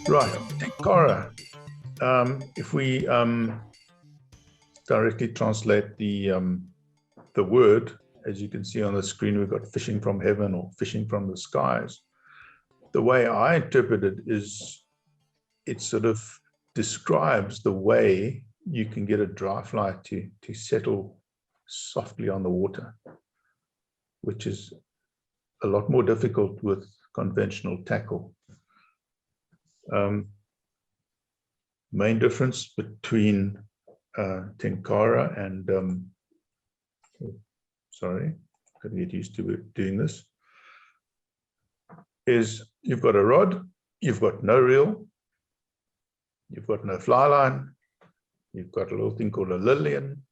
Right, Tenkara. If we directly translate the word, as you can see on the screen, we've got fishing from heaven or fishing from the skies. The way I interpret it is it sort of describes the way you can get a dry fly to settle softly on the water, which is a lot more difficult with conventional tackle. Main difference between Tenkara and sorry, got to get used to doing this, is you've got a rod, you've got no reel, you've got no fly line, you've got a little thing called a lilian,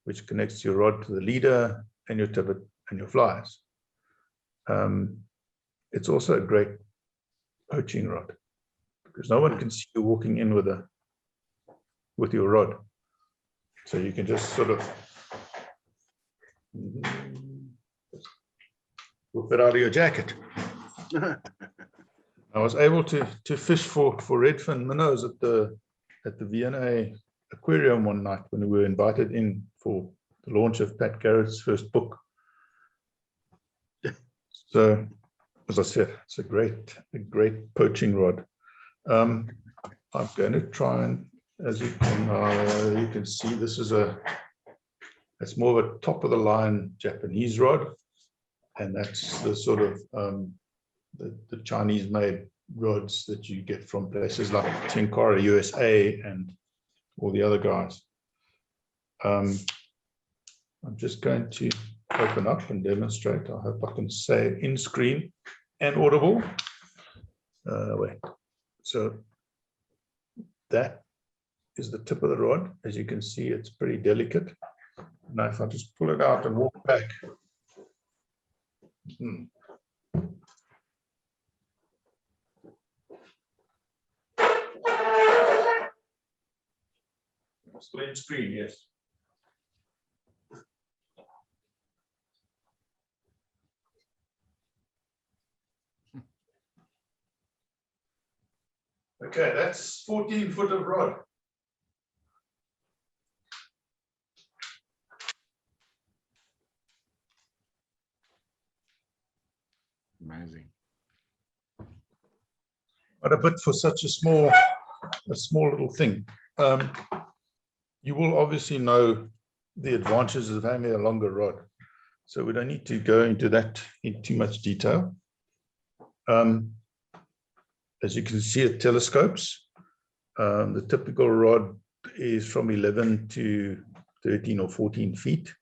which connects your rod to the leader and your tippet and your flies. It's also a great poaching rod because no one can see you walking in with your rod. So you can just sort of whip it out of your jacket. I was able to fish for redfin minnows at the V&A aquarium one night when we were invited in for the launch of Pat Garrett's first book. So, as I said, it's a great poaching rod. I'm going to try and, as you can see, this is it's more of a top of the line Japanese rod, and that's the sort of the Chinese made rods that you get from places like Tenkara USA and all the other guys. I'm just going to open up and demonstrate. I hope I can say in screen and audible. Wait, so that is the tip of the rod. As you can see, it's pretty delicate. Now, if I just pull it out and walk back. Split screen, yes. Okay, that's 14 foot of rod. Amazing. But a bit for such a small little thing. You will obviously know the advantages of having a longer rod, so we don't need to go into that in too much detail. As you can see, it telescopes. The typical rod is from 11 to 13 or 14 feet.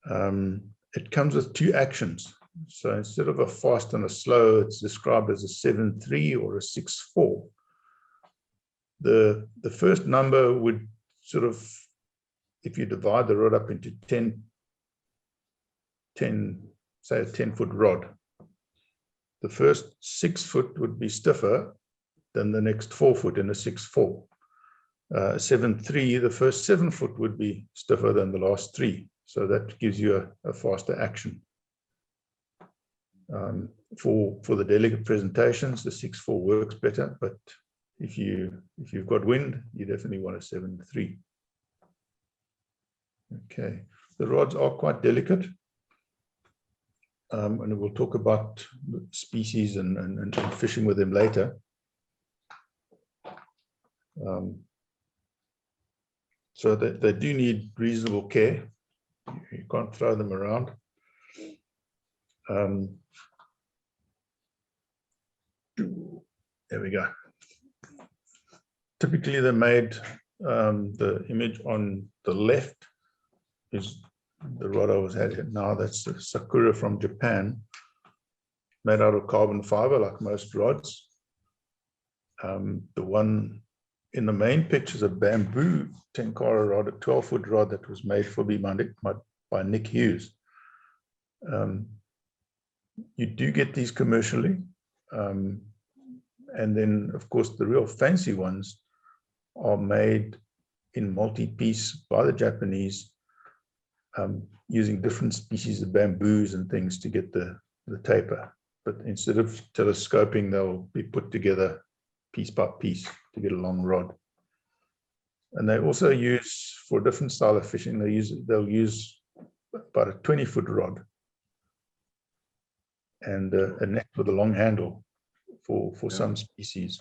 It comes with two actions. So instead of a fast and a slow, it's described as a 7-3 or a 6-4. The first number would sort of, if you divide the rod up into 10, say a 10-foot rod, the first 6 foot would be stiffer than the next 4 foot in a 6-4. 7-3, the first 7 foot would be stiffer than the last 3. So that gives you a faster action. For the delicate presentations, the 6-4 works better, but if you've got wind, you definitely want a 7-3. Okay, the rods are quite delicate, and we'll talk about species and fishing with them later. So they do need reasonable care. You can't throw them around. There we go. Typically, they're made, the image on the left is the rod I was had now. That's the Sakura from Japan, made out of carbon fiber like most rods. The one in the main picture is a bamboo Tenkara rod, a 12-foot rod that was made for me by Nick Hughes. You do get these commercially. And then, of course, the real fancy ones are made in multi-piece by the Japanese, using different species of bamboos and things to get the taper. but instead of telescoping, they'll be put together piece by piece to get a long rod. And they also use, for a different style of fishing, they'll use about a 20-foot rod and a net with a long handle for some species.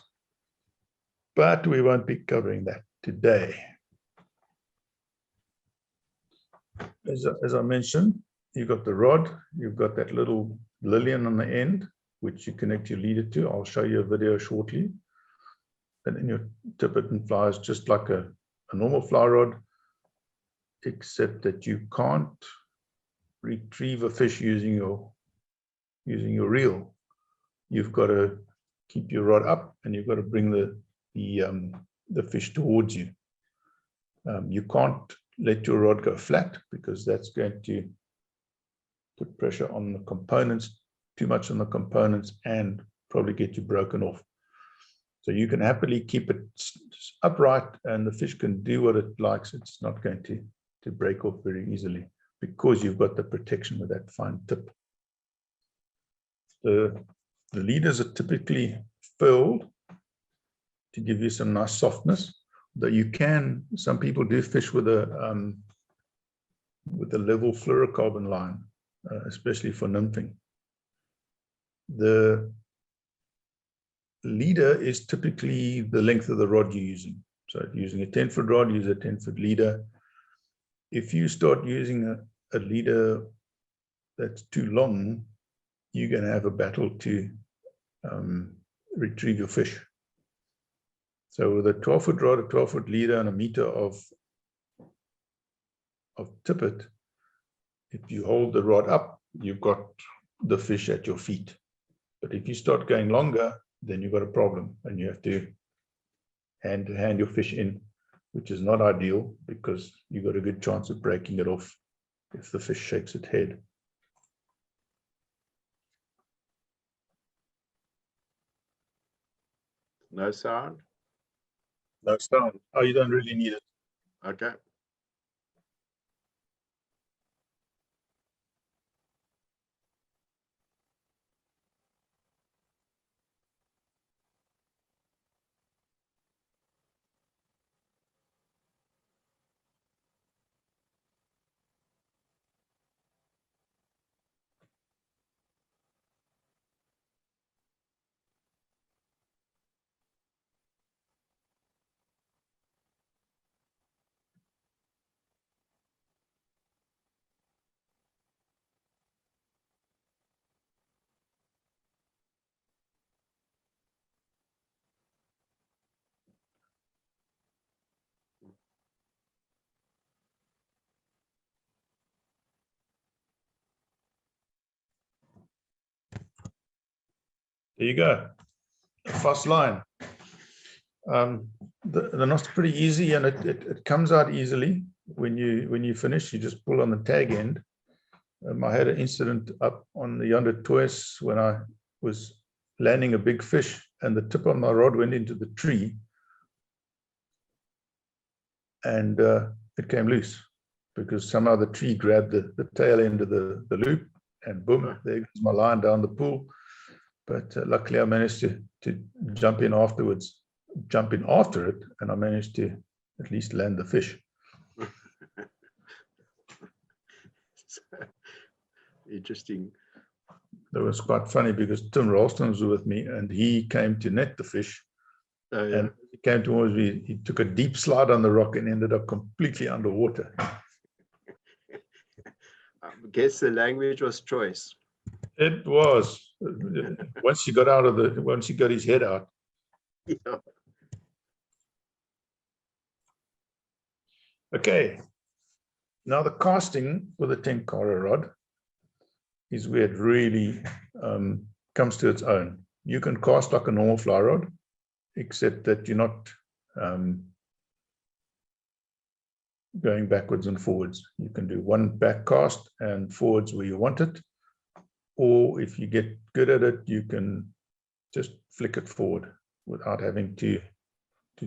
But we won't be covering that today. As I mentioned, you've got the rod, you've got that little lilian on the end, which you connect your leader to. I'll show you a video shortly. And then your tippet and fly is just like a normal fly rod, except that you can't retrieve a fish using your reel. You've got to keep your rod up, and you've got to bring the fish towards you. You can't let your rod go flat, because that's going to put pressure on the components, too much on the components, and probably get you broken off. So you can happily keep it upright, and the fish can do what it likes. It's not going to break off very easily, because you've got the protection with that fine tip. The leaders are typically furled to give you some nice softness. Though you can, some people do fish with a level fluorocarbon line, especially for nymphing. The leader is typically the length of the rod you're using. So if you're using a 10-foot rod, use a 10-foot leader. If you start using a leader that's too long, you're going to have a battle to retrieve your fish. So with a 12-foot rod, a 12-foot leader, and a meter of tippet, if you hold the rod up, you've got the fish at your feet. But if you start going longer, then you've got a problem, and you have to hand your fish in, which is not ideal, because you've got a good chance of breaking it off if the fish shakes its head. No sound? No sound. Oh, you don't really need it. Okay. There you go. A fast line. The knot's pretty easy, and it comes out easily when you finish. You just pull on the tag end. I had an incident up on the Yonder Toys when I was landing a big fish, and the tip of my rod went into the tree, and it came loose because somehow the tree grabbed the tail end of the loop, and boom, there goes my line down the pool. But luckily I managed to jump in after it, and I managed to at least land the fish. Interesting. That was quite funny, because Tim Ralston was with me, and he came to net the fish. Oh, yeah. And he came towards me. He took a deep slide on the rock and ended up completely underwater. I guess the language was choice. It was. Once he got his head out. Yeah. Okay. Now the casting with a Tenkara rod is where it really comes to its own. You can cast like a normal fly rod, except that you're not going backwards and forwards. You can do one back cast and forwards where you want it. Or if you get good at it, you can just flick it forward without having to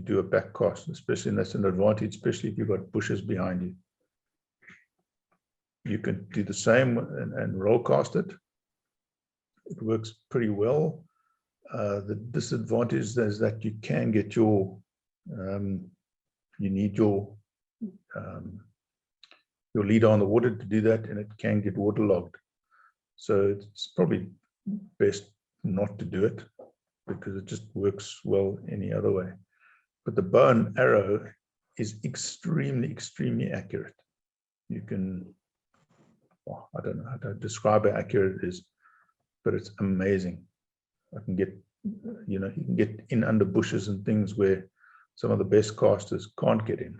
do a back cast, especially, and that's an advantage, especially if you've got bushes behind you. You can do the same and roll cast it. it works pretty well. The disadvantage is that you can get you need your leader on the water to do that, and it can get waterlogged. So it's probably best not to do it because it just works well any other way. But the bow and arrow is extremely, extremely accurate. You can, well, I don't know how to describe how accurate it is, but it's amazing. I can get, you can get in under bushes and things where some of the best casters can't get in.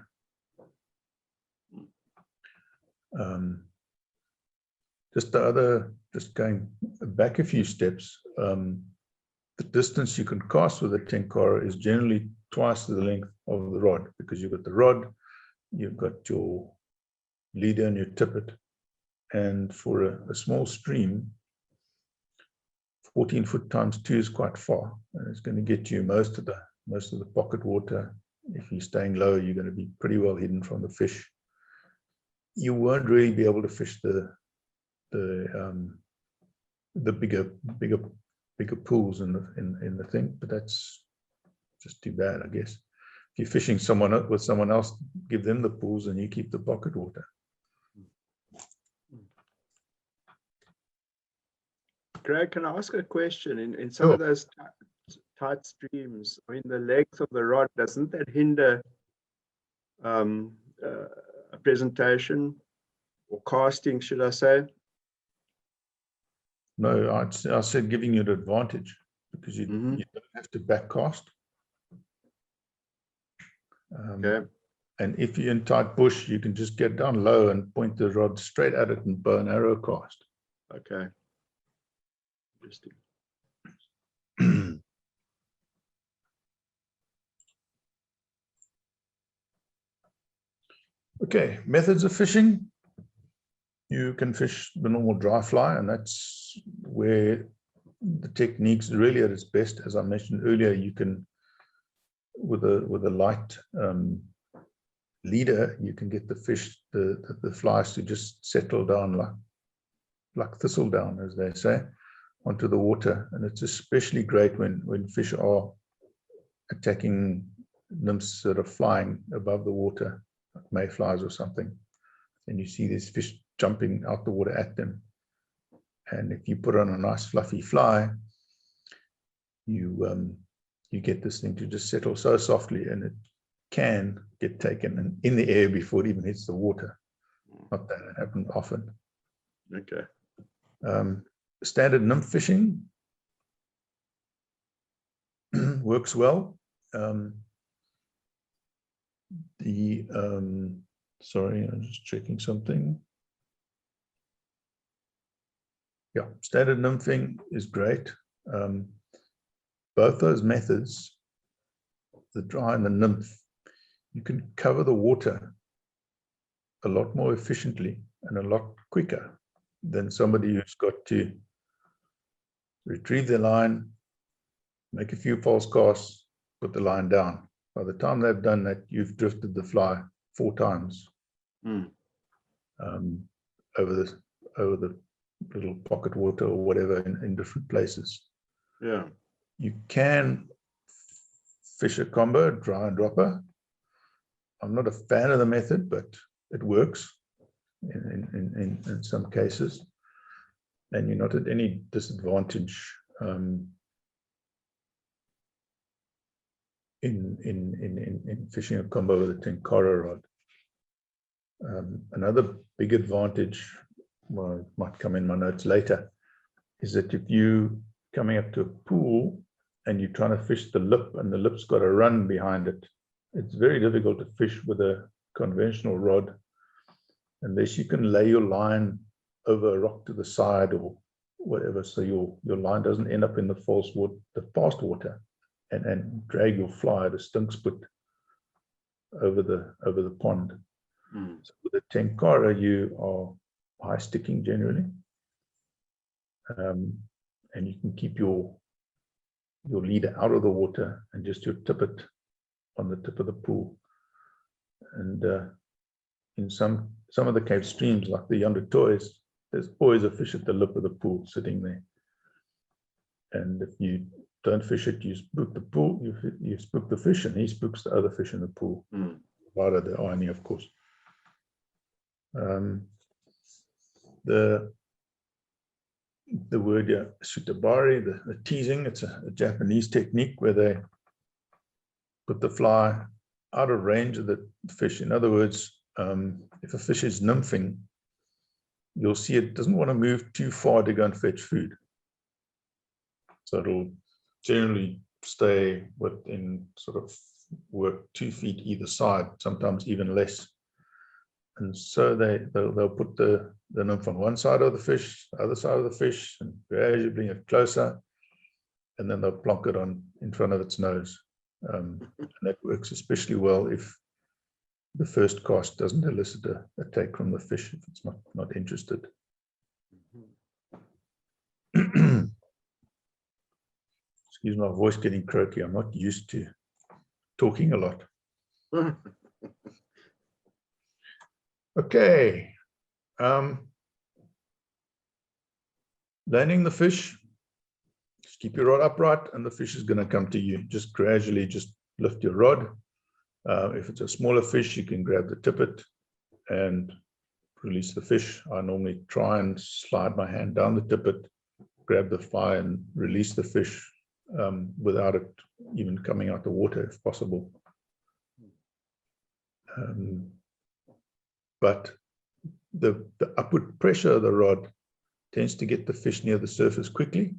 Just going back a few steps, the distance you can cast with a Tenkara is generally twice the length of the rod, because you've got the rod, you've got your leader and your tippet, and for a small stream, 14 foot times 2 is quite far, and it's going to get you most of the pocket water. If you're staying low, you're going to be pretty well hidden from the fish. You won't really be able to fish the bigger pools in the thing, but that's just too bad, I guess. If you're fishing with someone else, give them the pools and you keep the pocket water. Greg, can I ask a question? In some of those tight streams, I mean, the length of the rod, doesn't that hinder a presentation or casting, should I say? No, I said giving you an advantage, because you don't have to backcast. Okay. And if you're in tight bush, you can just get down low and point the rod straight at it and bow and arrow cast. Okay. Interesting. Okay, methods of fishing. You can fish the normal dry fly, and that's where the technique's really at its best. As I mentioned earlier, you can, with a light leader, you can get the fish, the flies to just settle down like thistle down, as they say, onto the water. And it's especially great when fish are attacking nymphs that are flying above the water, like mayflies or something. And you see these fish jumping out the water at them. And if you put on a nice fluffy fly, you get this thing to just settle so softly, and it can get taken in the air before it even hits the water. Not that it happens often. Okay. Standard nymph fishing works well. Sorry, I'm just checking something. Yeah, standard nymphing is great. Both those methods, the dry and the nymph, you can cover the water a lot more efficiently and a lot quicker than somebody who's got to retrieve their line, make a few false casts, put the line down. By the time they've done that, you've drifted the fly 4 times over the little pocket water or whatever in different places. Yeah. You can fish a combo, dry and dropper. I'm not a fan of the method, but it works in some cases, and you're not at any disadvantage in fishing a combo with a Tenkara rod. Another big advantage, well, it might come in my notes later, is that if you coming up to a pool and you're trying to fish the lip, and the lip's got a run behind it, it's very difficult to fish with a conventional rod unless you can lay your line over a rock to the side or whatever, so your line doesn't end up in the fast water and drag your fly at a stink spit over the pond. So with a Tenkara, you are high sticking generally, and you can keep your leader out of the water and just your tippet on the tip of the pool. And in some of the Cape streams, like the Yonder Toys, there's always a fish at the lip of the pool sitting there. And if you don't fish it, you spook the pool, you spook the fish, and he spooks the other fish in the pool. Provided there are any, of course. The word sutabari, the teasing, it's a Japanese technique where they put the fly out of range of the fish. In other words, if a fish is nymphing, you'll see it doesn't want to move too far to go and fetch food. So it'll generally stay within sort of work 2 feet either side, sometimes even less. And so they'll put the nymph on one side of the fish, the other side of the fish, and gradually bring it closer, and then they'll plonk it on in front of its nose. And that works especially well if the first cast doesn't elicit a take from the fish, if it's not interested. Excuse my voice getting croaky. I'm not used to talking a lot. Okay. Landing the fish. Just keep your rod upright and the fish is going to come to you. Just gradually just lift your rod. If it's a smaller fish, you can grab the tippet and release the fish. I normally try and slide my hand down the tippet, grab the fly and release the fish without it even coming out the water if possible. But the upward pressure of the rod tends to get the fish near the surface quickly.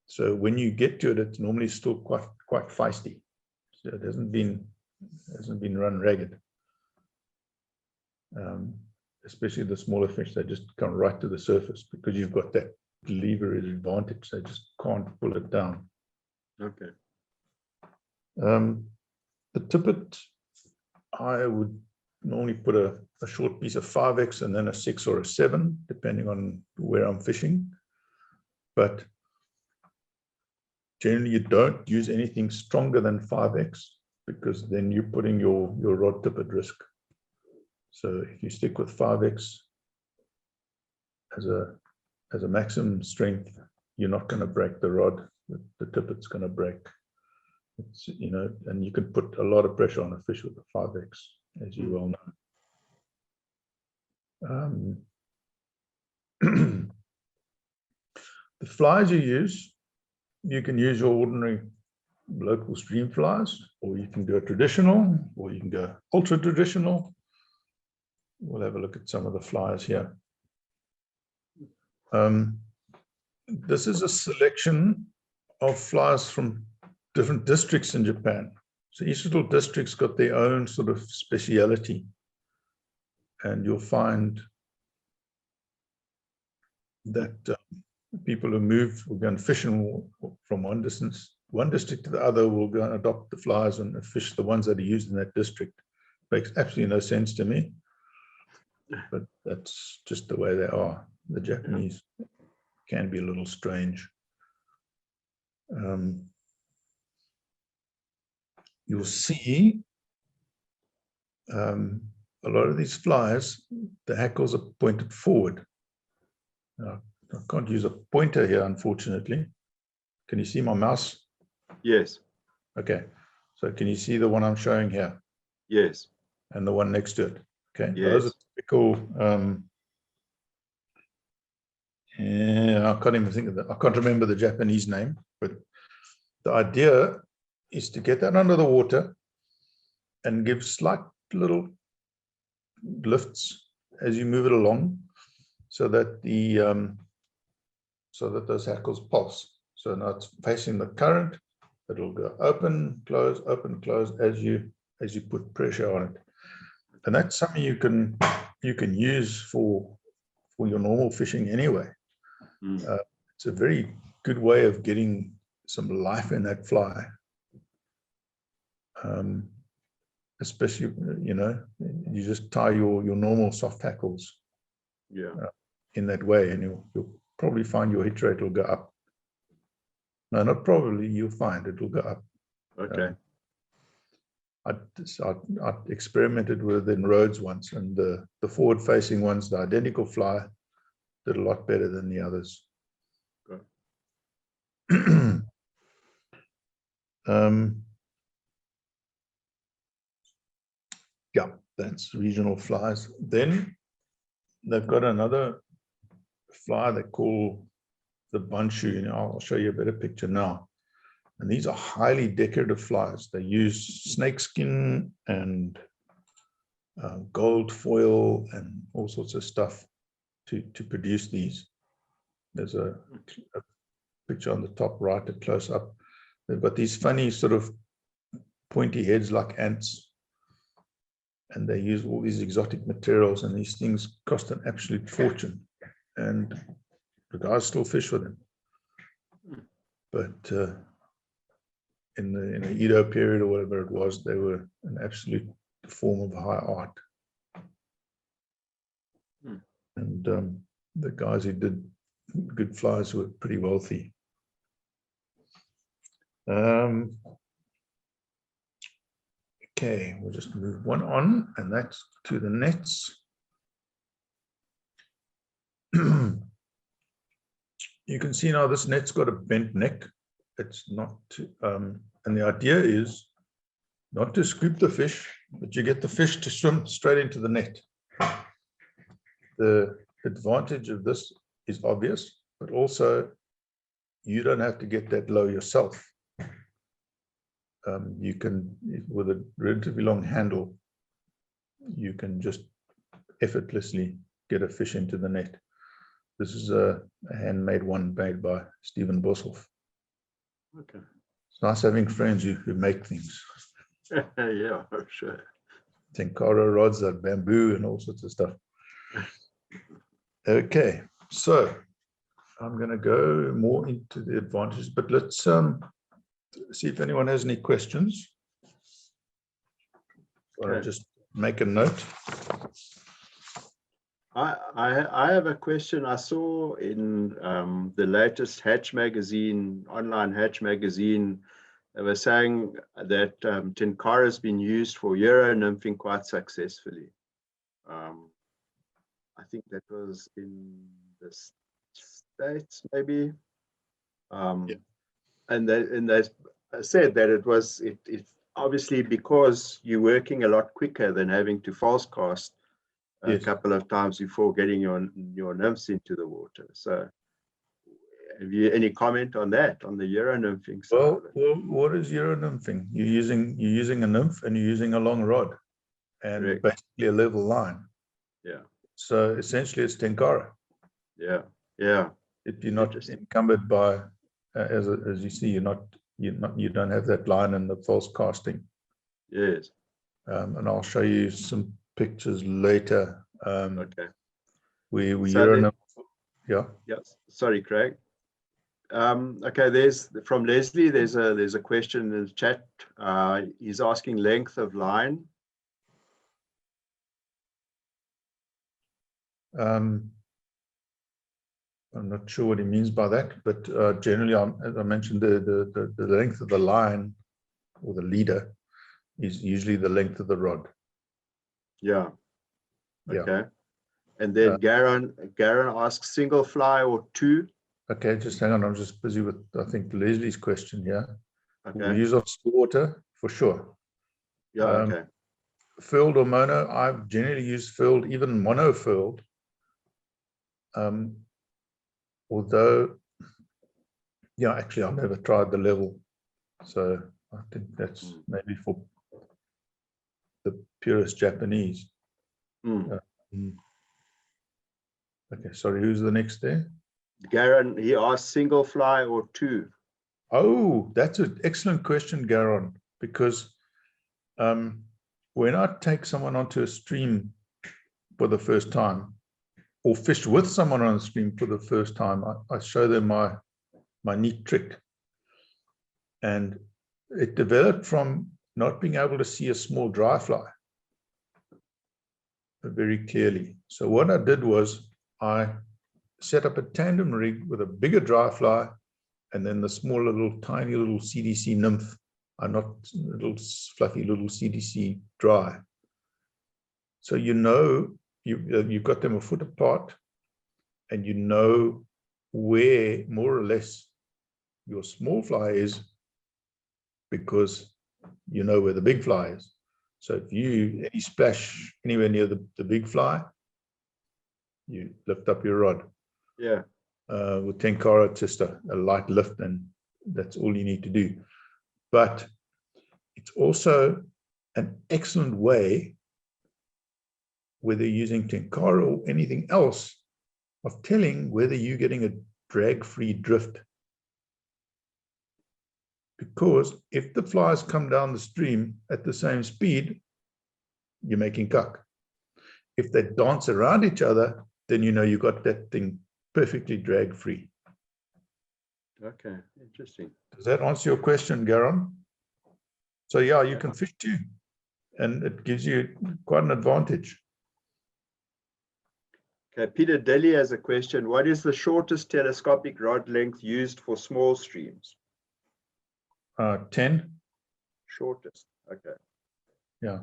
So when you get to it, it's normally still quite feisty. So it hasn't been run ragged. Especially the smaller fish, they just come right to the surface because you've got that leverage advantage. They just can't pull it down. Okay. The tippet, I would normally put a short piece of 5X and then a 6 or a 7, depending on where I'm fishing. But generally, you don't use anything stronger than 5X because then you're putting your rod tip at risk. So if you stick with 5X as a maximum strength, you're not going to break the rod. The tippet's going to break. It's, and you can put a lot of pressure on a fish with a 5X, as you well know. The flies you use, you can use your ordinary local stream flies, or you can go traditional, or you can go ultra traditional. We'll have a look at some of the flies here. This is a selection of flies from different districts in Japan. So each little district's got their own sort of speciality. And you'll find that people who move will go and fish from one district to the other will go and adopt the flies and fish the ones that are used in that district. Makes absolutely no sense to me, but that's just the way they are. The Japanese can be a little strange. You'll see a lot of these flies, the hackles are pointed forward. Now, I can't use a pointer here, unfortunately. Can you see my mouse? Yes. Okay. So can you see the one I'm showing here? Yes. And the one next to it? Okay. Yes. Those are typical. I can't even think of that. I can't remember the Japanese name, but the idea is to get that under the water and give slight little lifts as you move it along, so that those hackles pulse. So now it's facing the current. It'll go open, close as you put pressure on it, and that's something you can use for your normal fishing anyway. It's a very good way of getting some life in that fly. Especially, you just tie your normal soft hackles in that way, and you'll probably find your hit rate will go up. No, not probably, you'll find it will go up. Okay. I experimented with it in roads once, and the forward-facing ones, the identical fly, did a lot better than the others. Okay. Yeah, that's regional flies. Then they've got another fly they call the banshu. I'll show you a better picture now. And these are highly decorative flies. They use snakeskin and gold foil and all sorts of stuff to produce these. There's a picture on the top right, a close up. They've got these funny sort of pointy heads like ants, and they use all these exotic materials, and these things cost an absolute fortune, and the guys still fish with them. But in the Edo period or whatever it was, they were an absolute form of high art. And the guys who did good flies were pretty wealthy. Okay, we'll just move one on, and that's to the nets. You can see now this net's got a bent neck. It's not, and the idea is not to scoop the fish, but you get the fish to swim straight into the net. The advantage of this is obvious, but also you don't have to get that low yourself. You can, with a relatively long handle, you can just effortlessly get a fish into the net. This is a handmade one made by Stephen Boshoff. Okay. It's nice having friends who make things. Yeah, for sure. Tenkara rods are bamboo and all sorts of stuff. Okay, so I'm going to go more into the advantages, but let's see if anyone has any questions. Okay. I'll just make a note. I have a question. I saw in the latest Hatch magazine, online Hatch magazine, they were saying that Tenkara has been used for Euro nymphing quite successfully. I think that was in the States, maybe. Yeah. And they said that it was obviously because you're working a lot quicker than having to false cast a Yes. couple of times before getting your nymphs into the water. So have you any comment on that, on the Euro nymphing side? Well, what is Euro nymphing? You're using a nymph and you're using a long rod and Correct. basically a level line. Yeah. So essentially it's Tenkara. Yeah. Yeah. If you're not encumbered by, as you see, you don't have that line and the false casting. Yes. And I'll show you some pictures later. Okay. We So Euro nymph. Yeah. Yes. Sorry, Craig. Okay, there's from Leslie. There's a question in the chat. He's asking length of line. I'm not sure what he means by that, but generally, as I mentioned, the length of the line or the leader is usually the length of the rod. Yeah. Yeah. Okay. And then Garon asks single fly or two. Okay, just hang on. I'm just busy with, I think, Leslie's question here. Okay. We use off water for sure. Yeah. Okay. Furled or mono, I've generally used furled, even mono furled. Although, yeah, actually, I've never tried the level. So I think that's maybe for the purest Japanese. Okay, sorry, who's the next there? Garon, he asked single fly or two. Oh, that's an excellent question, Garon, because when I take someone onto a stream for the first time, or fish with someone on a stream for the first time, I show them my neat trick. And it developed from not being able to see a small dry fly very clearly. So what I did was I set up a tandem rig with a bigger dry fly and then the smaller little tiny little CDC nymph, not little fluffy little CDC dry. So you've got them a foot apart and you know where more or less your small fly is because you know where the big fly is. So if you any splash anywhere near the big fly, you lift up your rod. Yeah. With Tenkara, just a light lift, and that's all you need to do. But it's also an excellent way, whether you're using Tenkara or anything else, of telling whether you're getting a drag-free drift. Because if the flies come down the stream at the same speed, you're making cuck. If they dance around each other, then you know you got that thing perfectly drag-free. Okay, interesting. Does that answer your question, Garon? So yeah, you can fish too, and it gives you quite an advantage. Okay, Peter Daly has a question. What is the shortest telescopic rod length used for small streams? 10. Shortest. Okay. Yeah.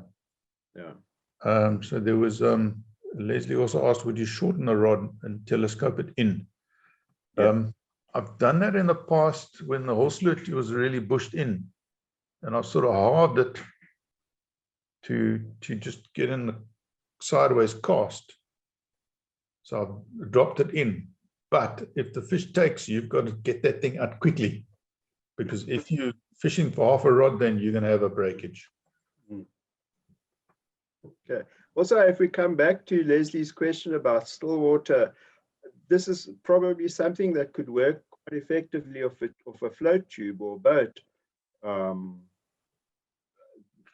Yeah. So there was Leslie also asked, would you shorten the rod and telescope it in? Yeah. I've done that in the past when the horselet was really bushed in, and I've sort of halved it to just get in the sideways cast. So I've dropped it in. But if the fish takes, you've got to get that thing out quickly, because if you're fishing for half a rod, then you're going to have a breakage. Okay. Also, if we come back to Leslie's question about still water, this is probably something that could work quite effectively off a float tube or boat.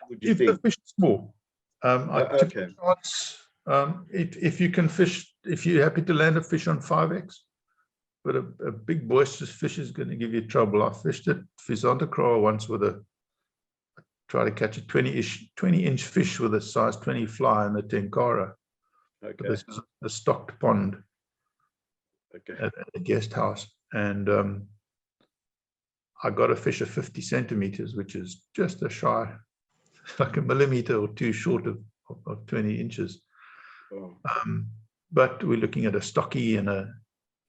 Would you If think? the fish is small, Okay. if you can fish, if you're happy to land a fish on 5X, but a big boisterous fish is going to give you trouble. I fished it Fisantacroa once with try to catch a 20-inch fish with a size 20 fly in the Tenkara. Okay. But this is a stocked pond Okay. at a guest house, and I got a fish of 50 centimeters, which is just a shy, like a millimeter or two short of 20 inches. Oh. But we're looking at a stocky in a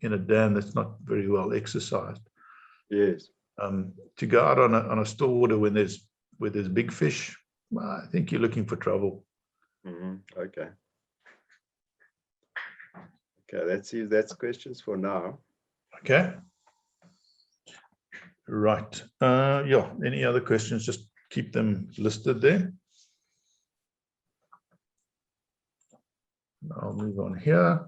dam that's not very well exercised. Yes. To go out on a still water when there's big fish, I think you're looking for trouble. Okay. Okay, let's see if that's questions for now. Okay. Right. Yeah. Any other questions? Just keep them listed there. I'll move on here.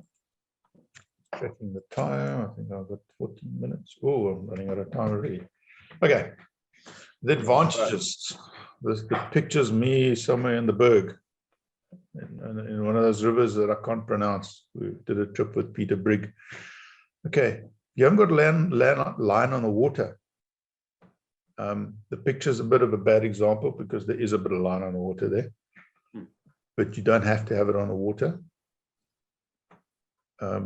Checking the time. I think I've got 14 minutes. Oh, I'm running out of time already. Okay. The advantages. The picture's me somewhere in the Berg, in one of those rivers that I can't pronounce. We did a trip with Peter Brigg. Okay. You haven't got line on the water. The picture's a bit of a bad example because there is a bit of line on the water there, but you don't have to have it on the water,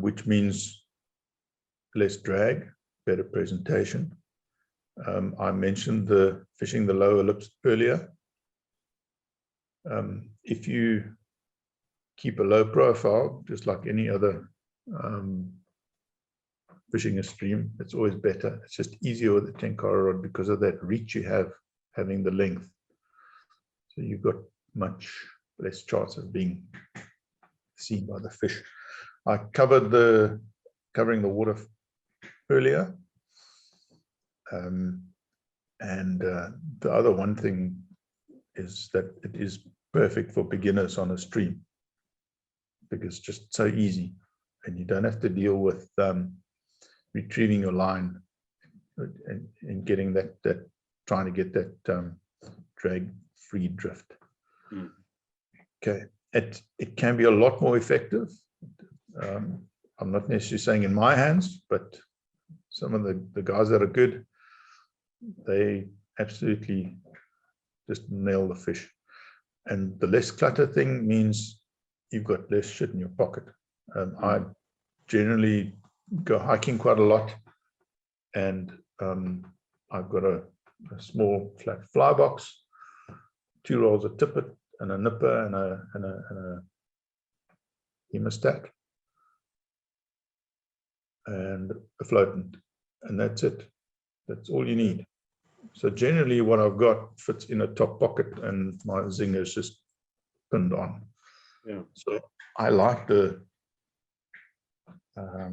which means less drag, better presentation. I mentioned the fishing the lower lips earlier. If you keep a low profile, just like any other fishing a stream, it's always better. It's just easier with the Tenkara rod because of that reach you have, having the length. So you've got much less chance of being seen by the fish. I covered covering the water earlier. And the other one thing is that it is perfect for beginners on a stream because it's just so easy, and you don't have to deal with retrieving your line and getting that trying to get that drag-free drift. Okay, it can be a lot more effective. I'm not necessarily saying in my hands, but some of the guys that are good, they absolutely just nail the fish. And the less clutter thing means you've got less shit in your pocket. I generally go hiking quite a lot, and I've got a small flat fly box, 2 rolls of tippet, and a nipper, and a hemostat, and a floatant, and that's it. That's all you need. So generally what I've got fits in a top pocket and my zinger is just pinned on. Yeah. So I like the, I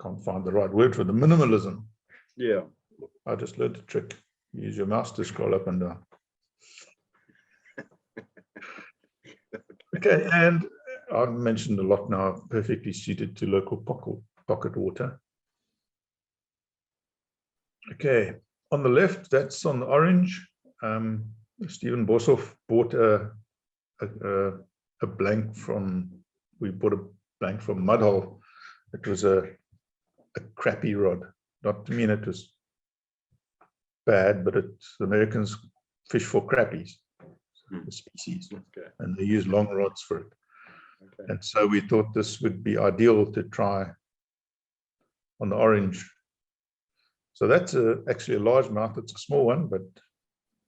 can't find the right word for the minimalism. Yeah. I just learned the trick. Use your mouse to scroll up and down. Okay, and I've mentioned a lot now, perfectly suited to local pocket water. Okay, on the left, that's on the orange. Stephen Boshoff bought a blank from, we bought a blank from Mudhole. It was a crappy rod. Not to mean it was bad, but it's Americans fish for crappies, the species, Okay. and they use long rods for it. Okay. And so we thought this would be ideal to try on the orange. So that's actually a largemouth. It's a small one, but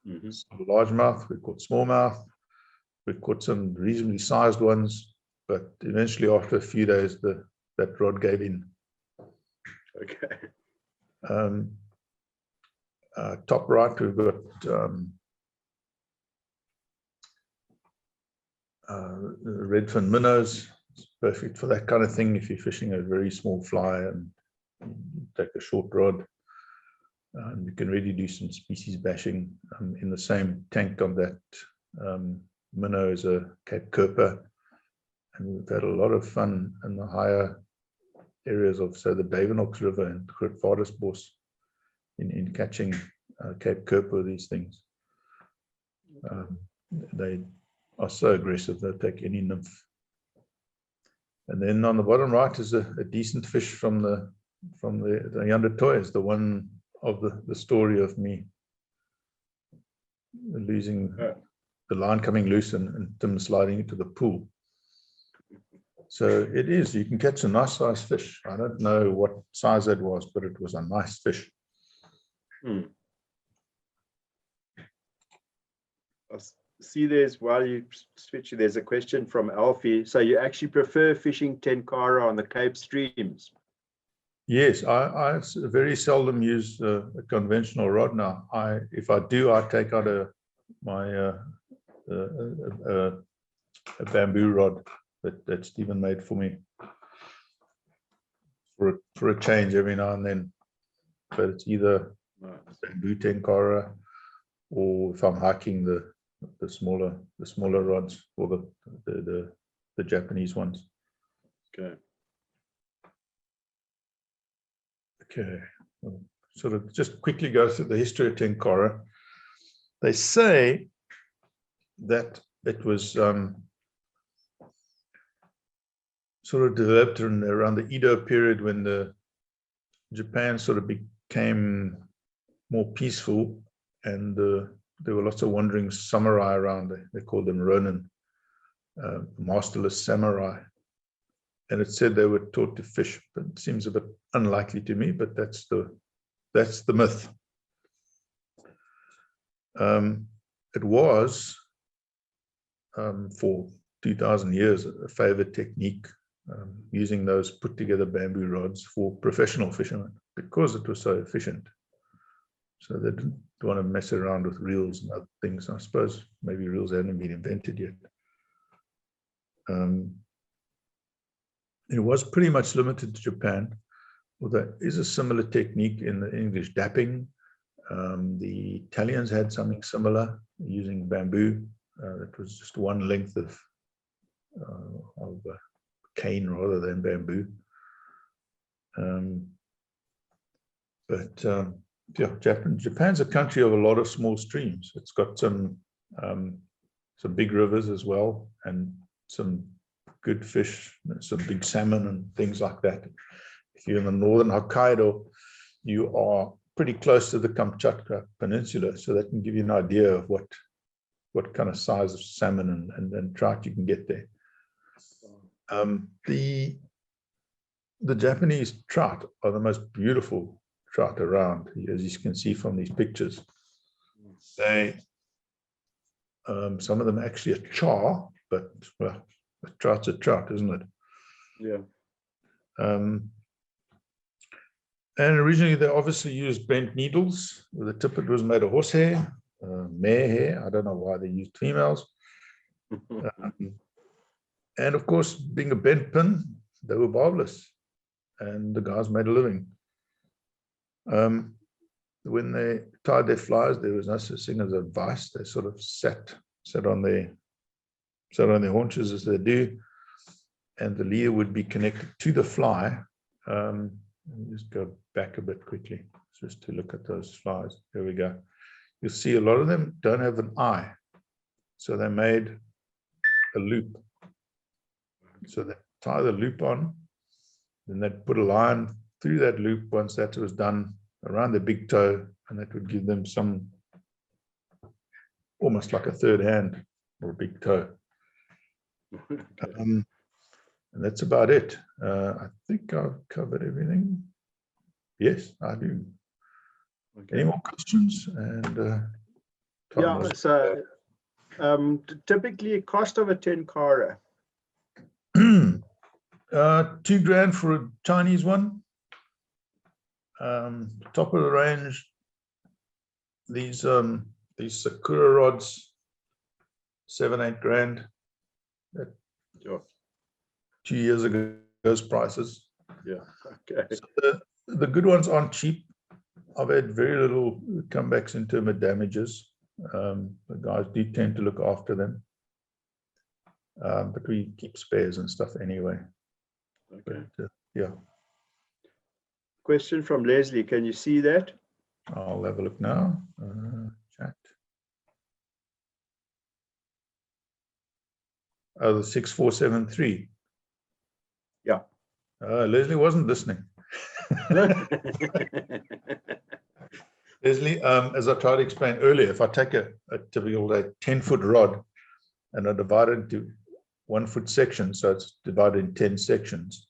it's a largemouth. We caught smallmouth. We caught some reasonably sized ones, but eventually after a few days, that rod gave in. Okay. Top right, we've got redfin minnows. It's perfect for that kind of thing if you're fishing a very small fly and take a short rod. You can really do some species bashing. In the same tank of that minnow is a Cape Kerper, and we've had a lot of fun in the higher areas of, say, the Davenox River and Grootvadersbos in catching Cape Kerper, these things. They are so aggressive, they'll take any nymph. And then on the bottom right is a decent fish from the Yonder Toys, the one of the story of me losing the line coming loose and Tim sliding into the pool. So it is, you can catch a nice size fish. I don't know what size that was, but it was a nice fish. I see while you switch, there's a question from Alfie. So you actually prefer fishing Tenkara on the Cape streams? Yes, I very seldom use a conventional rod now. If I do, I take out a bamboo rod that Stephen made for me for a change every now and then. But it's either bamboo Tenkara, or if I'm hiking the smaller rods, or the Japanese ones. Okay, sort of just quickly go through the history of Tenkara. They say that it was sort of developed around the Edo period, when Japan sort of became more peaceful, and there were lots of wandering samurai around. They called them Ronin, masterless samurai. And it said they were taught to fish, but it seems a bit unlikely to me, but that's the myth. It was for 2,000 years a favored technique, using those put together bamboo rods for professional fishermen because it was so efficient. So they didn't want to mess around with reels and other things. I suppose maybe reels hadn't been invented yet. It was pretty much limited to Japan. Well, there is a similar technique in the English dapping. The Italians had something similar using bamboo. It was just one length of cane rather than bamboo. Yeah, Japan's a country of a lot of small streams. It's got some big rivers as well, and some good fish, some big salmon and things like that. If you're in the northern Hokkaido, you are pretty close to the Kamchatka Peninsula, so that can give you an idea of what kind of size of salmon and trout you can get there. The Japanese trout are the most beautiful trout around, as you can see from these pictures. They, some of them actually are char, but well, a trout's a trout, isn't it? Yeah. And originally they obviously used bent needles. The tippet was made of horsehair, mare hair. I don't know why they used females. And of course, being a bent pin, they were barbless, and the guys made a living. When they tied their flies, there was no such thing as a vice. They sort of sat on their haunches as they do, and the leer would be connected to the fly. Let me just go back a bit quickly, just to look at those flies. There we go. You'll see a lot of them don't have an eye, so they made a loop. So they tie the loop on, then they'd put a line through that loop once that was done around the big toe, and that would give them some, almost like a third hand or a big toe. And that's about it. I think I've covered everything. Yes, I do. Okay. Any more questions? And yeah, so typically cost of a Tenkara. $2,000 for a Chinese one. Top of the range, these Sakura rods, 7-8 grand. That, sure. 2 years ago, those prices. Yeah. Okay. So the good ones aren't cheap. I've had very little comebacks in terms of damages. The guys do tend to look after them, but we keep spares and stuff anyway. Okay. But, yeah. Question from Leslie. Can you see that? I'll have a look now. Chat. Oh, the 6473. Yeah. Leslie wasn't listening. Leslie, as I tried to explain earlier, if I take a typical 10-foot rod and I divide it into 1-foot sections, so it's divided in 10 sections.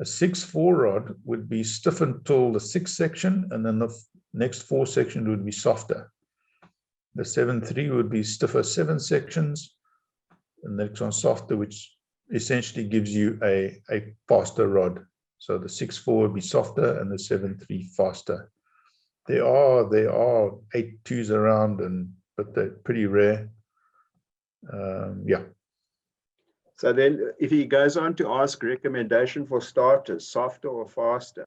A 6/4 rod would be stiff until the 6th section, and then the next 4 sections would be softer. The 7/3 would be stiffer 7 sections, and the next one softer, which essentially gives you a faster rod. So the 6/4 would be softer and the 7/3 faster. There are 8/2s around, but they're pretty rare. Yeah. So then if he goes on to ask recommendation for starters, softer or faster,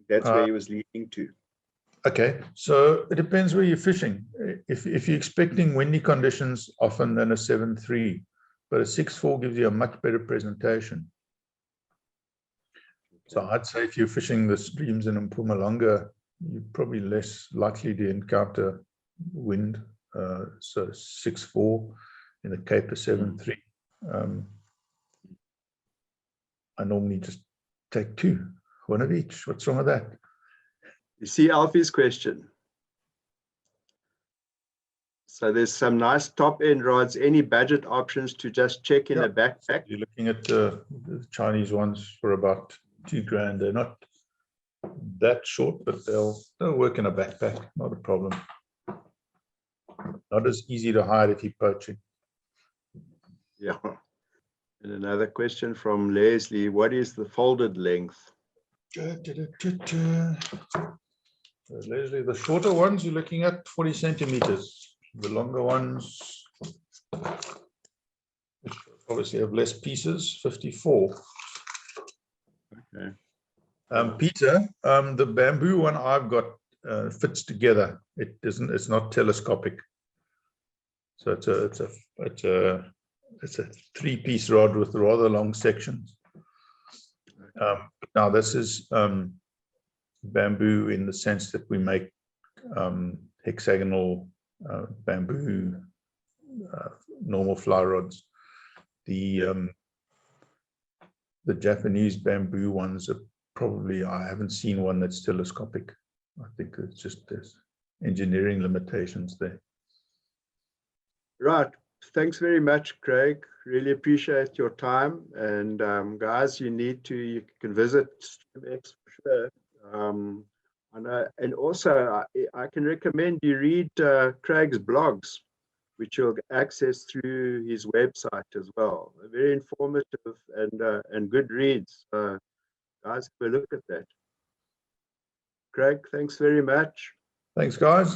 that's where he was leading to. Okay, so it depends where you're fishing. If you're expecting windy conditions, often then a 7/3, but a 6/4 gives you a much better presentation. So I'd say if you're fishing the streams in Mpumalanga, you're probably less likely to encounter wind. So 6/4 in the Cape, a 7/3. I normally just take 2, one of each. What's wrong with that? You see Alfie's question. So there's some nice top end rods. Any budget options to just check in the backpack? You're looking at the Chinese ones for about $2,000. They're not that short, but they'll work in a backpack. Not a problem. Not as easy to hide if you're poaching. Yeah. And another question from Leslie. What is the folded length? Leslie, the shorter ones you're looking at 40 centimeters. The longer ones, which obviously have less pieces, 54. Okay. Peter, the bamboo one I've got fits together. It's not telescopic. So it's a 3-piece rod with rather long sections. Now this is bamboo in the sense that we make hexagonal bamboo normal fly rods. The Japanese bamboo ones are probably, I haven't seen one that's telescopic. I think it's just there's engineering limitations there. Right. Thanks very much, Craig. Really appreciate your time. And guys, you can visit StreamX for sure. And also, I can recommend you read Craig's blogs, which you'll access through his website as well. Very informative and good reads. Guys, have a look at that. Craig, thanks very much. Thanks, guys.